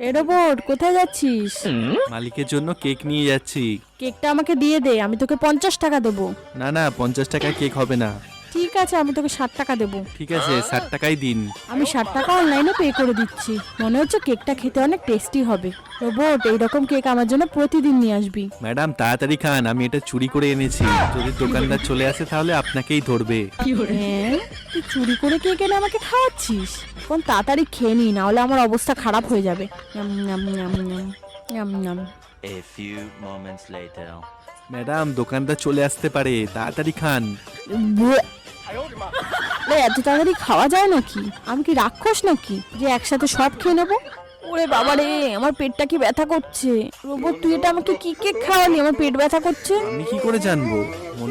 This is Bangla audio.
এ রোবট, কোথায় যাচ্ছিস? মালিকের জন্য কেক নিয়ে যাচ্ছি। কেকটা আমাকে দিয়ে দে, আমি তোকে 50 টাকা দেবো। না না, 50 টাকায় কেক হবে না। ঠিক আছে, আমি তোকে 60 টাকা দেবো। ঠিক আছে, 60 টাকাই দিন। আমি 60 টাকা অনলাইনে পে করে দিচ্ছি। মনে হচ্ছে কেকটা খেতে অনেক টেস্টি হবে। রোবট, এইরকম কেক আমার জন্য প্রতিদিন নিয়ে আসবি। ম্যাডাম তাড়াতাড়ি খান, আমি এটা চুরি করে এনেছি। যদি দোকানদার চলে আসে তাহলে আপনাকেই ধরবে। হ্যাঁ, তুই চুরি করে কেক এনে আমাকে খাওয়াচ্ছিস? কোন তাড়াতাড়ি খেয়ে নি, না হলে আমার অবস্থা খারাপ হয়ে যাবে। নাম নাম নাম নাম নাম নাম। A few moments later. Madam দোকানদার চলে আসতে পারে, তাড়াতাড়ি খান। এত তাড়াতাড়ি খাওয়া যায় নাকি? আমি কি রাক্ষস নাকি যে একসাথে সব খেয়ে নেবো? ওরে বাবা রে, আমার পেটটা কি ব্যথা করছে। রোবট, তুই এটা আমাকে কি কেক খাওয়ালি? আমার পেট ব্যথা করছে। আমি কি করে জানবো?